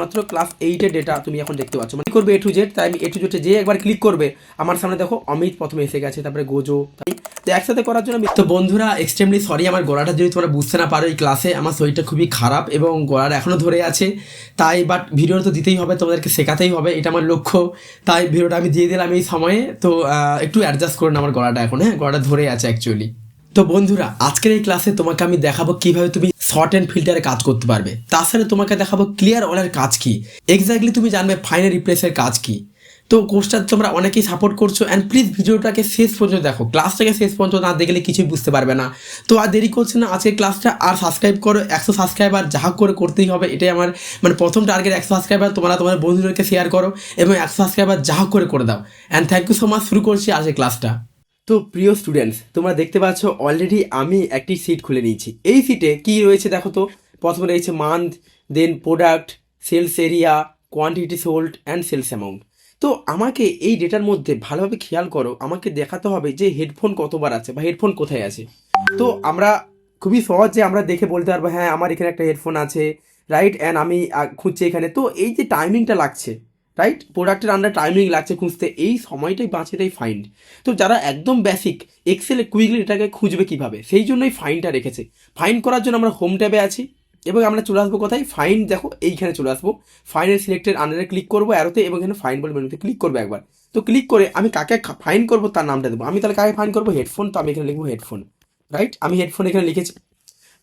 মাত্র class 8-এর data তুমি এখন দেখতে পাচ্ছ, মানে করবে A to Z। তাই আমি A to Z যে একবার ক্লিক করবে আমার সামনে দেখো অমিত প্রথমে এসে গেছে, তারপরে গোজো। তাই তো একসাথে করার জন্য তো বন্ধুরা এক্সট্রিমলি সরি, আমার গলাটা যদি তোমরা বুঝতে না পারো, এই ক্লাসে আমার শরীরটা খুবই খারাপ এবং গলার এখনও ধরে আছে। তাই বাট ভিডিও তো দিতেই হবে, তোমাদেরকে শেখাতেই হবে, এটা আমার লক্ষ্য। তাই ভিডিওটা আমি দিয়ে দিলাম এই সময়ে। তো একটু অ্যাডজাস্ট করুন আমার গলাটা এখন, হ্যাঁ গলাটা ধরে আছে অ্যাকচুয়ালি। তো বন্ধুরা আজকের এই ক্লাসে তোমাকে আমি দেখাবো কিভাবে তুমি শর্ট অ্যান্ড ফিল্টারে কাজ করতে পারবে। তাছাড়া তোমাকে দেখাবো ক্লিয়ার অলের কাজ কি, এক্স্যাক্টলি তুমি জানবে ফাইনাল রিপ্লেসের কাজ কি। তো কোর্সটা তোমরা অনেকেই সাপোর্ট করছো, অ্যান্ড প্লিজ ভিডিওটাকে শেষ পর্যন্ত দেখো, ক্লাসটাকে শেষ পর্যন্ত না দেখলে কিছুই বুঝতে পারবে না। তো আর দেরি করছে না, আজকের ক্লাসটা আর সাবস্ক্রাইব করো, 100 সাবস্ক্রাইবার যা করে করতেই হবে, এটাই আমার মানে প্রথম টার্গেট। 100 সাবস্ক্রাইবার তোমরা তোমার বন্ধুদেরকে শেয়ার করো এবং 100 সাবস্ক্রাইবার যা করে দাও। And thank you so much. শুরু করছি আজকের ক্লাসটা। তো প্রিয় স্টুডেন্টস, তোমরা দেখতে পাচ্ছ অলরেডি আমি একটি সিট খুলে নিয়েছি। এই সিটে কি রয়েছে দেখো তো। প্রথমে রয়েছে month, then product, sales area, quantity sold and sales amount. তো আমাকে এই ডেটার মধ্যে ভালোভাবে খেয়াল করো, আমাকে দেখাতে হবে যে হেডফোন কতবার আছে বা হেডফোন কোথায় আছে। তো আমরা খুবই সহজে আমরা দেখে বলতে পারবো হ্যাঁ আমার এখানে একটা হেডফোন আছে, রাইট। অ্যান্ড আমি খুঁজছি এখানে। তো এই যে টাইমিংটা লাগছে, রাইট, প্রোডাক্টের আন্ডার টাইমিং লাগছে খুঁজতে, এই সময়টাই বাঁচে তাই ফাইন্ড। তো যারা একদম বেসিক এক্সেলে কুইকলি এটাকে খুঁজবে কীভাবে, সেই জন্যই ফাইন্ডটা রেখেছে। ফাইন্ড করার জন্য আমরা হোম ট্যাবে আছি এবং আমরা চলে আসবো কোথায়, ফাইন্ড। দেখো এইখানে চলে আসবো, ফাইন্ডের সিলেক্টেড আন্ডারে ক্লিক করবো অ্যারোতে এবং এখানে ফাইন্ড বলে মেনুতে ক্লিক করবো একবার। তো ক্লিক করে আমি কাকে ফাইন্ড করবো তার নামটা দেবো। আমি তাহলে কাকে ফাইন্ড করবো, হেডফোন। তো আমি এখানে লিখবো হেডফোন, রাইট। আমি হেডফোন এখানে লিখেছি।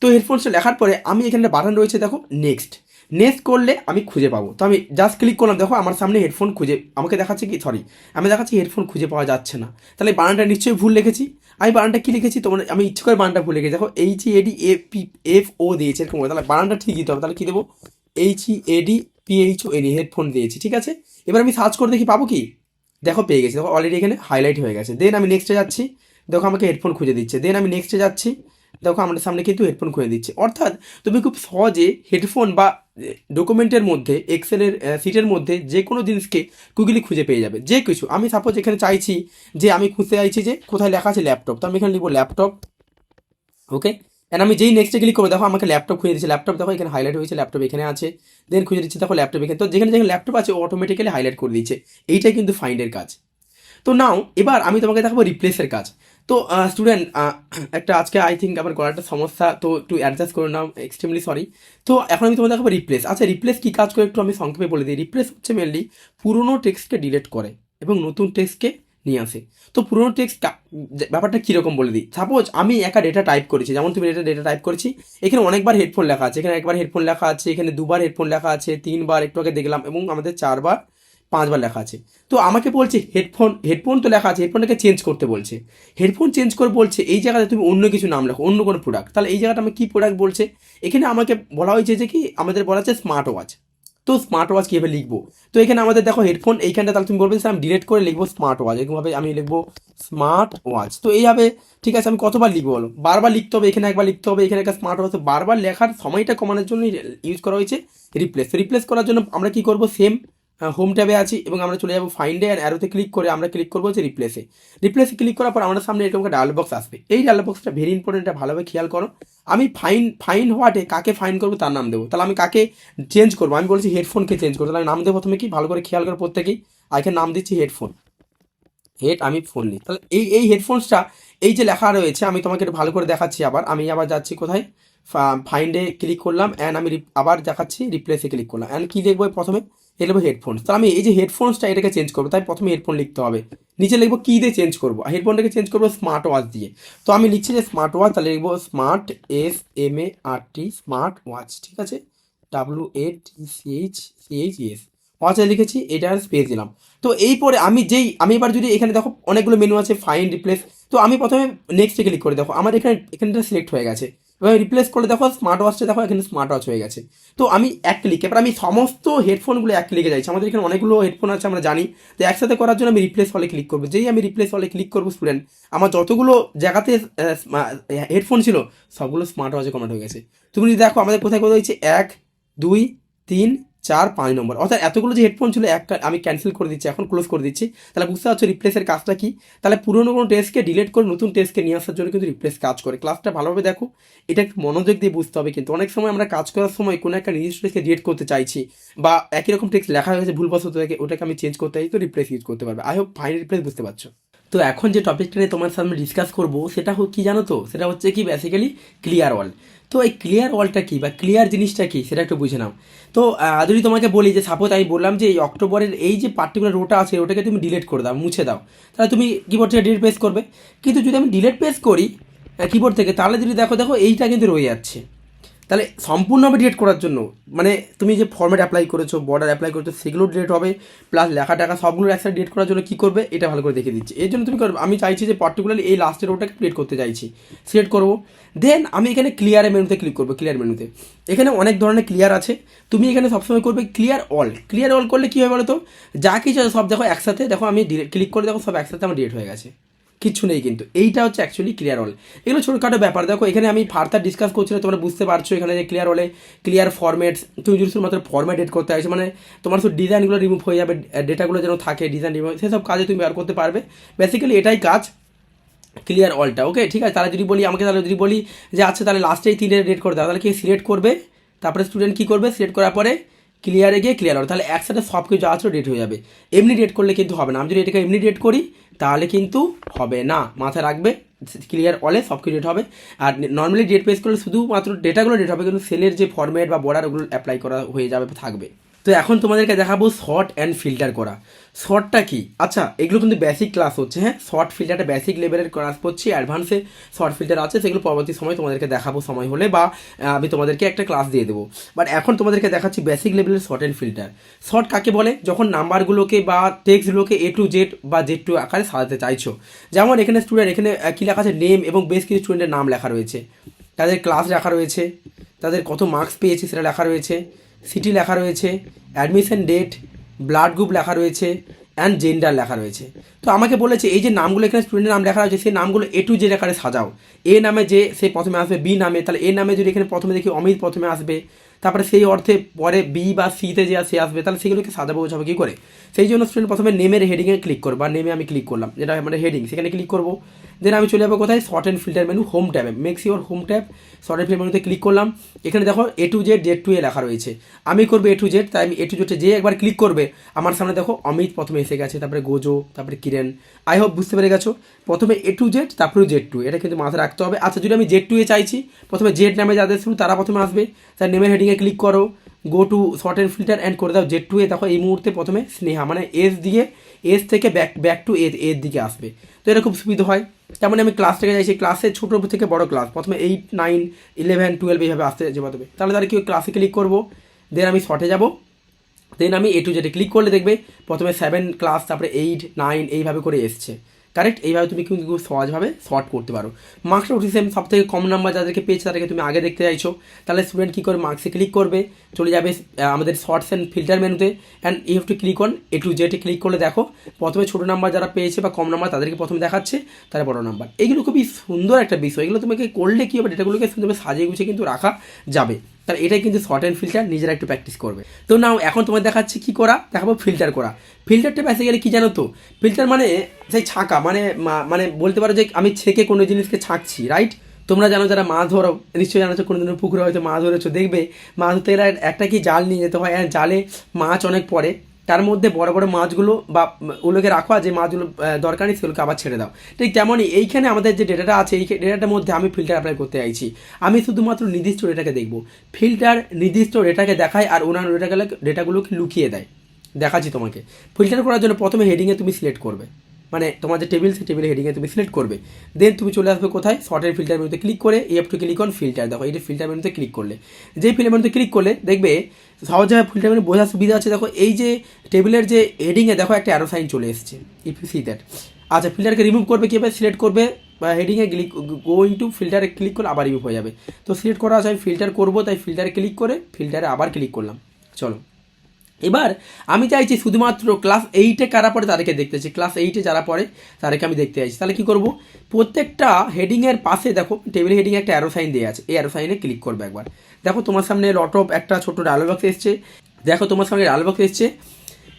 তো হেডফোনসটা লেখার পরে আমি এখানে বাটন রয়েছে দেখো নেক্সট। নেক্সট করলে আমি খুঁজে পাবো। তো আমি জাস্ট ক্লিক করলাম, দেখো আমার সামনে হেডফোন খুঁজে আমাকে দেখাচ্ছে কি, সরি আমি দেখাচ্ছি হেডফোন খুঁজে পাওয়া যাচ্ছে না। তাহলে বানানটা নিশ্চয়ই ভুল লিখেছি। আমি বানানটা কি লিখেছি, তোমার আমি ইচ্ছে করে বানানটা ভুল লিখেছি। দেখো HEADFO দিয়েছে এরকম, তাহলে বানানটা ঠিক দিতে হবে। তাহলে কী দেবো, HEADPHONE, হেডফোন দিয়েছি, ঠিক আছে। এবার আমি সার্চ করে দেখি পাবো কি, দেখো পেয়ে গেছি। দেখো অলরেডি এখানে হাইলাইট হয়ে গেছে। দেন আমি নেক্সটে যাচ্ছি, দেখো আমাকে হেডফোন খুঁজে দিচ্ছে। দেন আমি নেক্সটে যাচ্ছি, দেখো আমাদের সামনে কিন্তু হেডফোন খুঁজে দিচ্ছে। অর্থাৎ তুমি খুব সহজে হেডফোন বা ডকুমেন্টের মধ্যে, এক্সেলের সিটের মধ্যে যে কোনো জিনিসকে কুইকলি খুঁজে পেয়ে যাবে, যে কিছু। আমি সাপোজ এখানে চাইছি যে আমি খুঁজতে চাইছি যে কোথায় লেখা আছে ল্যাপটপ, তো আমি এখানে লিখবো ল্যাপটপ, ওকে। অ্যান্ড আমি যেই নেক্সটে ক্লিক করবো, দেখো আমাকে ল্যাপটপ খুঁজে দিচ্ছে। ল্যাপটপ দেখো এখানে হাইলাইট হয়েছে, ল্যাপটপ এখানে আছে। দেন খুঁজে দিচ্ছে, দেখো ল্যাপটপ এখানে। তো যেখানে যেখানে ল্যাপটপ আছে ও অটোমেটিক্যালি হাইলাইট করে দিচ্ছে। এইটাই কিন্তু ফাইন্ডের কাজ। তো নাও এবার আমি তোমাকে দেখাবো রিপ্লেসের কাজ। তো স্টুডেন্ট একটা আজকে আই থিঙ্ক আমার গলাটা সমস্যা, তো একটু অ্যাডজাস্ট করে নাও, এক্সট্রিমলি সরি। তো এখন আমি তোমাকে দেখাবো রিপ্লেস। আচ্ছা রিপ্লেস কী কাজ করে একটু আমি সংক্ষেপে বলে দিই। রিপ্লেস হচ্ছে মেনলি পুরোনো টেক্সটকে ডিলিট করে এবং নতুন টেক্সটকে নিয়ে আসে। তো পুরোনো টেক্সট ব্যাপারটা কীরকম বলে দিই। সাপোজ আমি একটা ডেটা টাইপ করেছি, যেমন তুমি ডেটা টাইপ করেছি, এখানে অনেকবার হেডফোন লেখা আছে, এখানে একবার হেডফোন লেখা আছে, এখানে দুবার হেডফোন লেখা আছে, 3বার একটু আগে দেখলাম, এবং আমাদের 4বার 5বার লেখা আছে। তো আমাকে বলছে হেডফোন তো লেখা আছে, হেডফোনটাকে চেঞ্জ করতে বলছে। হেডফোন চেঞ্জ করে বলছে এই জায়গাতে তুমি অন্য কিছু নাম লেখো, অন্য কোনো প্রোডাক্ট। তাহলে এই জায়গাটা আমি কী প্রোডাক্ট বলছে, এখানে আমাকে বলা হয়েছে যে কি আমাদের বলা আছে স্মার্ট ওয়াচ। তো স্মার্ট ওয়াচ কীভাবে লিখবো, তো এখানে আমাদের দেখো হেডফোন এইখানটা, তাহলে তুমি বলবে স্যার আমি ডিলিট করে লিখবো স্মার্ট ওয়াচ, এরকমভাবে আমি লিখবো স্মার্ট ওয়াচ। তো এইভাবে ঠিক আছে, আমি কতবার লিখবো বলো, বারবার লিখতে হবে। এখানে একবার লিখতে হবে, এখানে একটা স্মার্ট ওয়াচ। বারবার লেখার সময়টা কমানোর জন্য ইউজ করা হয়েছে রিপ্লেস করার জন্য আমরা কি করবো, সেম হোম ট্যাবে আছি এবং আমরা চলে যাবো ফাইন্ডে, অ্যান্ড অ্যারোতে ক্লিক করে আমরা ক্লিক করবো হচ্ছে রিপ্লেসে ক্লিক করার পর আমাদের সামনে এরকম একটা ডায়লগ বক্স আসবে। এই ডায়লগ বক্সটা ভেরি ইম্পর্টেন্ট, এটা ভালোভাবে খেয়াল করো। আমি ফাইন হওয়াটে কাকে ফাইন করবো তার নাম দেবো। তাহলে আমি কাকে চেঞ্জ করবো, আমি বলছি হেডফোনকে চেঞ্জ করবো। তাহলে আমি নাম দেবো প্রথমে কি, ভালো করে খেয়াল করো প্রত্যেকেই। এখানে নাম দিচ্ছি হেডফোন, আমি ফোন নিই। তাহলে এই হেডফোনসটা এই যে লেখা রয়েছে, আমি তোমাকে একটু ভালো করে দেখাচ্ছি। আমি আবার যাচ্ছি কোথায়, ফাইন্ডে ক্লিক করলাম, অ্যান্ড আমি আবার দেখাচ্ছি রিপ্লেসে ক্লিক করলাম, অ্যান্ড কী লিখবো প্রথমে, লিখবো হেডফোনস। তাহলে আমি এই যে হেডফোনসটা এটাকে চেঞ্জ করবো, তাই প্রথমে হেডফোন লিখতে হবে। নিচে লিখবো কী দিয়ে চেঞ্জ করবো, হেডফোনটাকে চেঞ্জ করবো স্মার্ট ওয়াচ দিয়ে। তো আমি লিখছি যে স্মার্ট ওয়াচ, তাহলে লিখবো স্মার্ট SMART স্মার্ট ওয়াচ, ঠিক আছে, WATCHES ওয়াচে লিখেছি, এটা স্পেস দিলাম। তো এই পরে আমি এবার যদি এখানে দেখো অনেকগুলো মেনু আছে, ফাইন্ড রিপ্লেস। তো আমি প্রথমে নেক্সটে ক্লিক করে দেখো আমার এখানটা সিলেক্ট হয়ে গেছে। এবার রিপ্লেস করলে দেখো স্মার্ট ওয়াচটা দেখো এখানে স্মার্ট ওয়াচ হয়ে গেছে। তো আমি এক ক্লিক, এবার আমি সমস্ত হেডফোনগুলো এক ক্লিকে যাইছি। আমাদের এখানে অনেকগুলো হেডফোন আছে আমরা জানি। তো একসাথে করার জন্য আমি রিপ্লেস হলে ক্লিক করবো। যেই আমি রিপ্লেস হলে ক্লিক করবো স্টুডেন্ট, আমার যতগুলো জায়গাতে হেডফোন ছিল সবগুলো স্মার্ট ওয়াচে কনভার্ট হয়ে গেছে। তুমি যদি দেখো আমাদের কোথায় কোথায় হয়েছে, 1 2 3 4 5 নম্বর, অর্থাৎ এতগুলো যে হেডফোন ছিল একটা আমি ক্যান্সেল করে দিচ্ছি, এখন ক্লোজ করে দিচ্ছি। তাহলে বুঝতে পারছো রিপ্লেসের কাজটা কি। তাহলে পুরোনো কোনো টেস্টকে ডিলিট করে নতুন টেস্টকে নিয়ে আসার জন্য কিন্তু রিপ্লেস কাজ করে। ক্লাসটা ভালোভাবে দেখো, এটা একটু মনোযোগ দিয়ে বুঝতে হবে। কিন্তু অনেক সময় আমরা কাজ করার সময় কোনো একটা নির্দিষ্ট টেক্সটকে ডিলিট করতে চাইছি, বা একই রকম টেক্সট লেখা হয়েছে ভুলবশত ওটাকে আমি চেঞ্জ করতে চাই, তো রিপ্লেস ইউজ করতে পারবে। আই হোপ ফাইনাল রিপ্লেস বুঝতে পারছো। তো এখন যে টপিকটা নিয়ে তোমার সামনে ডিসকাস করবো সেটা কি জানো তো, সেটা হচ্ছে কি বেসিক্যালি ক্লিয়ার অল। তো এই ক্লিয়ার অলটা কি বা ক্লিয়ার জিনিসটা কি সেটা একটু বুঝে নাও। তো যদি তোমাকে বলি যে সাপোজ আমি বললাম যে এই অক্টোবরের এই যে পার্টিকুলার রোটা আছে ওটাকে তুমি ডিলিট করে দাও, মুছে দাও, তাহলে তুমি কিবোর্ড থেকে ডিলিট প্রেস করবে। কিন্তু যদি আমি ডিলিট প্রেস করি কিবোর্ড থেকে, তাহলে যদি দেখো এইটা কিন্তু রয়ে যাচ্ছে। তাহলে সম্পূর্ণভাবে ডিলিট করার জন্য মানে তুমি যে ফর্ম্যাট অ্যাপ্লাই করেছো, বর্ডার অ্যাপ্লাই করেছো, সেগুলো ডিলিট হবে, প্লাস লেখা টাকা সবগুলো একসাথে ডিলিট করার জন্য কী করবে এটা ভালো করে দেখে দিচ্ছি। এর জন্য তুমি করবে, আমি চাইছি যে পার্টিকুলারলি এই লাস্টের ওটাকে ডিলিট করতে চাইছি, সিলেক্ট করবো। দেন আমি এখানে ক্লিয়ারের মেনুতে ক্লিক করবো। ক্লিয়ার মেনুতে এখানে অনেক ধরনের ক্লিয়ার আছে, তুমি এখানে সবসময় করবে ক্লিয়ার অল। ক্লিয়ার অল করলে কী হবে বলো তো, যা কিছু আছে সব দেখো একসাথে, দেখো আমি ক্লিক করে দেখো সব একসাথে আমার ডিলিট হয়ে গেছে, কিচ্ছু নেই। কিন্তু এইটা হচ্ছে অ্যাকচুয়ালি ক্লিয়ার অল। এগুলো ছোটোখাটো ব্যাপার। দেখো এখানে আমি ফার্দার ডিসকাস করছি না, তোমরা বুঝতে পারছো এখানে যে ক্লিয়ার হলে ক্লিয়ার ফরম্যাটস, তুমি যদি শুধুমাত্র ফরম্যাট এড করতে আসছো মানে তোমার শুধু ডিজাইনগুলো রিমুভ হয়ে যাবে, ডেটাগুলো যেন থাকে ডিজাইন রিমুভ, সেসব কাজে তুমি ব্যবহার করতে পারবে। বেসিক্যালি এটাই কাজ ক্লিয়ার অলটা। ওকে ঠিক আছে, তাহলে যদি বলি আমাকে, তাহলে যদি বলি যে আচ্ছা তাহলে লাস্টে এই 3টে ডেট করে দাও, তাহলে কি সিলেক্ট করবে, তারপরে স্টুডেন্ট কী করবে, সিলেক্ট করার পরে ক্লিয়ারে গিয়ে ক্লিয়ার অল, তাহলে একসাথে সব কিছু যা আছে ডেট হয়ে যাবে। এমনি ডেট করলে কিন্তু হবে না, আমি যদি এটাকে এমনি ডেট করি তাহলে কিন্তু হবে না, মাথায় রাখবে। ক্লিয়ার অলে সব কিছু ডেট হবে। আর নর্মালি ডেট পেজ করলে শুধুমাত্র ডেটাগুলো ডেট হবে, কিন্তু সেলের যে ফরম্যাট বা বর্ডার ওগুলো অ্যাপ্লাই করা হয়ে যাবে, থাকবে। তো এখন তোমাদেরকে দেখাবো শর্ট অ্যান্ড ফিল্টার করা। শর্টটা কি, আচ্ছা এগুলো কিন্তু বেসিক ক্লাস হচ্ছে, হ্যাঁ শর্ট ফিল্টারটা বেসিক লেভেলের ক্লাস করছি, অ্যাডভান্সে শর্ট ফিল্টার আছে, সেগুলো পরবর্তী সময় তোমাদেরকে দেখাবো সময় হলে, বা আমি তোমাদেরকে একটা ক্লাস দিয়ে দেবো। বাট এখন তোমাদেরকে দেখাচ্ছি বেসিক লেভেলের শর্ট অ্যান্ড ফিল্টার। শর্ট কাকে বলে, যখন নাম্বারগুলোকে বা টেক্সটগুলোকে A to Z বা Z2 আকারে সাজাতে চাইছো। যেমন এখানে স্টুডেন্ট, এখানে কী লেখা আছে, নেম এবং বেশ কিছু স্টুডেন্টের নাম লেখা রয়েছে, তাদের ক্লাস লেখা রয়েছে, তাদের কত মার্কস পেয়েছে সেটা লেখা রয়েছে, সিটি লেখা রয়েছে, অ্যাডমিশন ডেট, ব্লাড গ্রুপ লেখা রয়েছে, অ্যান্ড জেন্ডার লেখা রয়েছে। তো আমাকে বলেছে এই যে নামগুলো এখানে স্টুডেন্টের নাম লেখা রয়েছে, সেই নামগুলো A to Z আকারে সাজাও। এ নামে যে সে প্রথমে আসবে, বি নামে, তাহলে এ নামে যদি এখানে প্রথমে দেখি অমিত প্রথমে আসবে, তারপরে সেই অর্থে পরে বি বা সিতে যে সে আসবে, তাহলে সেগুলোকে সাজাবো বোঝাবো কী করে। সেই জন্য স্টুডেন্ট প্রথমে নেমের হেডিংয়ে ক্লিক করবো, বা নেমে আমি ক্লিক করলাম, যেটা মানে হেডিং, সেখানে ক্লিক করবো। দেন আমি চলে যাবো কোথায়, sort and filter menu, home ট্যাবে, makes your home tab, sort and filter মেনুতে ক্লিক করলাম। এখানে দেখো A to Z Z2 লেখা রয়েছে, আমি করবো A to Z, তাই আমি A to Z যে একবার ক্লিক করবে আমার সামনে দেখো অমিত প্রথমে এসে গেছে, তারপরে গোজো, তারপরে কিরেন। আই হোপ বুঝতে পেরে গেছো, প্রথমে A to Z তারপরে Z2, এটা কিন্তু মাথায় রাখতে হবে। আচ্ছা যদি আমি Z2 চাইছি, প্রথমে Z নামে যাদের শুরু তারা প্রথমে আসবে, তার নেমের হেডিংয়ে ক্লিক করো, go to short and filter and করে দাও Z2। দেখো এই মুহূর্তে প্রথমে স্নেহা মানে এস দিয়ে, এস থেকে ব্যাক টু এর দিকে আসবে, তো এটা খুব সুবিধা হয়। তেমন আমি ক্লাস থেকে চাইছি, ক্লাসে ছোটো থেকে বড় ক্লাস, প্রথমে 8 9 11 12 এইভাবে আসতে যেতে হবে, তাহলে কি ক্লাসে ক্লিক করবো। দেন আমি শর্টে যাব, দেন আমি A to Z ক্লিক করলে দেখবে প্রথমে 7 ক্লাস, তারপরে 8 9 এইভাবে করে এসছে। কারেক্ট, এইভাবে তুমি কিন্তু খুব সহজভাবে শর্ট করতে পারো। মার্কসটা উঠে সেম, সব থেকে কম নাম্বার যাদেরকে পেয়েছে তাদেরকে তুমি আগে দেখতে চাইছো, তাহলে স্টুডেন্ট কী করে মার্কসে ক্লিক করবে, চলে যাবে আমাদের শর্টস অ্যান্ড ফিল্টার মেনুতে, and you have to click on A to Z click করলে দেখো প্রথমে ছোটো নাম্বার যারা পেয়েছে বা কম নাম্বার তাদেরকে প্রথমে দেখাচ্ছে, তারা বড় নাম্বার। এগুলো খুবই সুন্দর একটা বিষয়, এগুলো তোমাকে করলে কী হবে, ডেটাগুলোকে সুন্দরভাবে সাজিয়ে গুছিয়ে কিন্তু রাখা যাবে। তাহলে এটাই কিন্তু শর্ট অ্যান্ড ফিল্টার, নিজেরা একটু প্র্যাকটিস করবে। তো নাও এখন তোমার দেখাচ্ছি কী করা, দেখাবো ফিল্টার করা। ফিল্টারটা বেসিক্যালি কী জানো তো, ফিল্টার মানে সেই ছাঁকা, মানে বলতে পারো যে আমি ছেঁকে কোনো জিনিসকে ছাঁকছি, রাইট। তোমরা জানো যারা মাছ ধরো, নিশ্চয়ই জানো কোনো দিনের পুকুরে হয়তো মাছ ধরেছো, দেখবে মাছ ধরতে গেলে একটা কি জাল নিয়ে যেতে হয়, আর জালে মাছ অনেক পড়ে, তার মধ্যে বড় বড় মাছগুলো বা ওগুলোকে রাখো, যে মাছগুলো দরকার নেই সেগুলোকে আবার ছেড়ে দাও। ঠিক তেমনই এইখানে আমাদের যে ডেটাটা আছে, এই ডেটাটার মধ্যে আমি ফিল্টার অ্যাপ্লাই করতে চাইছি। আমি শুধুমাত্র নির্দিষ্ট ডেটাকে দেখবো, ফিল্টার নির্দিষ্ট ডেটাকে দেখায় আর অন্যান্য ডেটাগুলোকে লুকিয়ে দেয়। দেখাচ্ছি তোমাকে। ফিল্টার করার জন্য প্রথমে হেডিংয়ে তুমি সিলেক্ট করবে, মানে তোমার যে টেবিল, সেই টেবিলের হেডিংয়ে তুমি সিলেক্ট করবে। দেন তুমি চলে আসবে কোথায়, শর্টের ফিল্টার মেনুতে ক্লিক করে you have to click on filter. দেখো এই যে ফিল্টার মেনুতে ক্লিক করলে, যেই ফিল্টার মেনুতে ক্লিক করলে দেখবে সহজভাবে ফিল্টার মেনু বোঝার সুবিধা আছে। দেখো এই যে টেবিলের যে হেডিংয়ে দেখো একটা অ্যারো সাইন চলে এসেছে, ইফ ইউ সি দ্যাট। আচ্ছা ফিল্টারকে রিমুভ করবে কীভাবে, সিলেক্ট করবে বা হেডিংয়ে গোয়িং টু ফিল্টারে ক্লিক করলে আবার রিমুভ হয়ে যাবে। তো সিলেক্ট করা আছে, আমি ফিল্টার করবো, তাই ফিল্টারে ক্লিক করে ফিল্টারে আবার ক্লিক করলাম। চলো এবার আমি চাইছি শুধুমাত্র ক্লাস 8-এ কারা পড়ে তাদেরকে দেখতে চাই, ক্লাস 8-এ যারা পড়ে তাদেরকে আমি দেখতে চাইছি। তাহলে কী করবো, প্রত্যেকটা হেডিংয়ের পাশে দেখো টেবিল হেডিংয়ে একটা অ্যারো সাইন দেওয়া আছে, এই অ্যারো সাইনে ক্লিক করবে একবার। দেখো তোমার সামনে লট অফ একটা ছোটো ডায়লগ বক্স এসছে, দেখো তোমার সঙ্গে ডাল বক্স এসছে,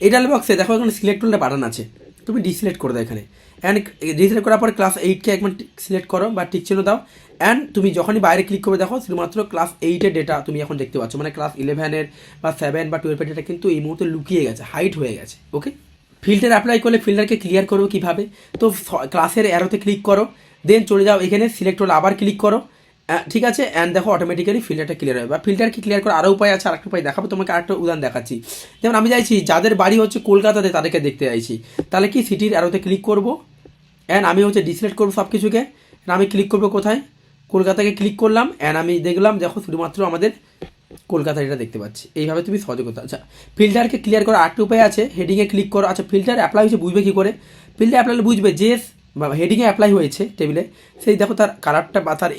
এই ডাল বক্সে দেখো এখানে সিলেক্ট টুলটা বাটন আছে, তুমি ডিসিলেক্ট করে দাও এখানে। অ্যান্ড ডিসিলেক্ট করার পর ক্লাস 8কে একবার সিলেক্ট করো বা টিক চিহ্ন দাও। অ্যান্ড তুমি যখনই বাইরে ক্লিক করবে দেখো শুধুমাত্র ক্লাস 8-এর ডেটা তুমি এখন দেখতে পাচ্ছ, মানে ক্লাস 11-এর বা 7 বা 12-এর ডেটা কিন্তু এই মুহূর্তে লুকিয়ে গেছে, হাইড হয়ে গেছে। ওকে, ফিল্টার অ্যাপ্লাই করলে ফিল্টারকে ক্লিয়ার করবো কীভাবে? তো ক্লাসের অ্যারোতে ক্লিক করো, দেন চলে যাও এখানে সিলেক্ট হলে আবার ক্লিক করো, ঠিক আছে। অ্যান্ড দেখো অটোমেটিক্যালি ফিল্টারটা ক্লিয়ার হবে। বা ফিল্টারকে ক্লিয়ার করার আরও উপায় আছে, আরেকটা উপায় দেখাবো তোমাকে, আরেকটা উদাহরণ দেখাচ্ছি। যেমন আমি চাইছি যাদের বাড়ি হচ্ছে কলকাতাতে তাদেরকে দেখতে চাইছি, তাহলে কি সিটির অ্যারোতে ক্লিক করবো, অ্যান্ড আমি হচ্ছে ডিসিলেক্ট করবো সব কিছুকে। আমি ক্লিক করবো কোথায়, কলকাতাকে ক্লিক করলাম, অ্যান্ড আমি দেখলাম দেখো শুধুমাত্র আমাদের কলকাতা এটা দেখতে পাচ্ছি। এইভাবে তুমি সহজে করতে। আচ্ছা, ফিল্টারকে ক্লিয়ার করার আরেকটা উপায় আছে, হেডিংয়ে ক্লিক করো। আচ্ছা, ফিল্টার অ্যাপ্লাই হয়েছে বুঝবে কী করে? ফিল্টার অ্যাপ্লাই বুঝবে যে হেডিংয়ে অ্যাপ্লাই হয়েছে টেবিলে, সেই দেখো তার কালারটা বা তার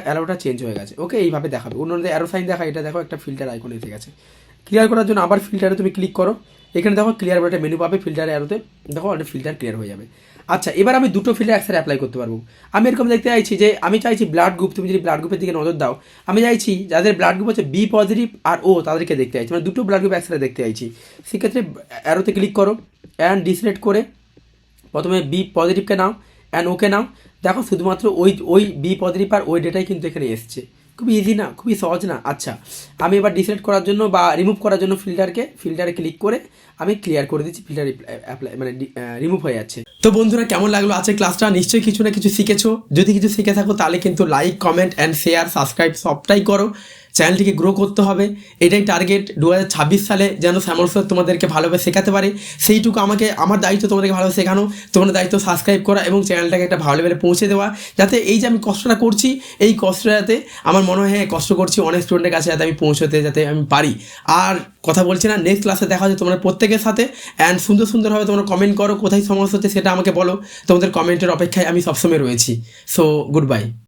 অ্যারোটা চেঞ্জ হয়ে গেছে। ওকে, এইভাবে দেখাবে। অন্যদের অ্যারো সাইন দেখা, এটা দেখো একটা ফিল্টার আইকন এসে গেছে। ক্লিয়ার করার জন্য আবার ফিল্টারে তুমি ক্লিক করো, এখানে দেখো ক্লিয়ার বলে একটা মেনু পাবে, ফিল্টার অ্যারোতে দেখো অলরেডি ফিল্টার ক্লিয়ার হয়ে যাবে। আচ্ছা, এবার আমি দুটো ফিল্টার একসাথে অ্যাপ্লাই করতে পারবো। আমি এরকম দেখতে চাইছি যে আমি চাইছি ব্লাড গ্রুপ, তুমি যদি ব্লাড গ্রুপের দিকে নজর দাও, আমি চাইছি যাদের ব্লাড গ্রুপ হচ্ছে বি পজিটিভ আর ও, তাদেরকে দেখতে চাইছি, মানে দুটো ব্লাড গ্রুপ একসাথে দেখতে চাইছি। সেক্ষেত্রে অ্যারোতে ক্লিক করো, অ্যান্ড ডিসিলেক্ট করে প্রথমে বি পজিটিভকে নাও, অ্যান্ড ওকে নাও। দেখো শুধুমাত্র ওই বি পজিটিভ আর ওই ডেটাই কিন্তু এখানে এসছে। খুবই ইজি না, খুবই সহজ না? আচ্ছা, আমি এবার ডিসিলেক্ট করার জন্য বা রিমুভ করার জন্য ফিল্টারে ক্লিক করে আমি ক্লিয়ার করে দিচ্ছি, ফিল্টার অ্যাপ্লাই মানে রিমুভ হয়ে যাচ্ছে। তো বন্ধুরা, কেমন লাগলো আজকে ক্লাসটা? নিশ্চয়ই কিছু না কিছু শিখেছো। যদি কিছু শিখে থাকো তাহলে কিন্তু like, comment and share, subscribe সবটাই করো। চ্যানেলটিকে গ্রো করতে হবে, এটাই টার্গেট। 2026 সালে যেন শ্যামল স্যার তোমাদেরকে ভালোভাবে শেখাতে পারে, সেইটুকু আমার দায়িত্ব তোমাদেরকে ভালোভাবে শেখানো। তোমাদের দায়িত্ব সাবস্ক্রাইব করা এবং চ্যানেলটাকে একটা ভালো লেভেলে পৌঁছে দেওয়া, যাতে এই যে আমি কষ্টটা করছি, এই কষ্টটা যাতে আমার মনে হয় কষ্ট করছি অনেক স্টুডেন্টের কাছে, যাতে আমি পৌঁছতে যাতে আমি পারি। আর কথা বলছি না, নেক্সট ক্লাসে দেখা হচ্ছে তোমাদের প্রত্যেকের সাথে। অ্যান্ড সুন্দরভাবে তোমরা কমেন্ট করো, কোথায় সমস্যা হচ্ছে সেটা আমাকে বলো। তোমাদের কমেন্টের অপেক্ষায় আমি সবসময় রয়েছি। So good bye.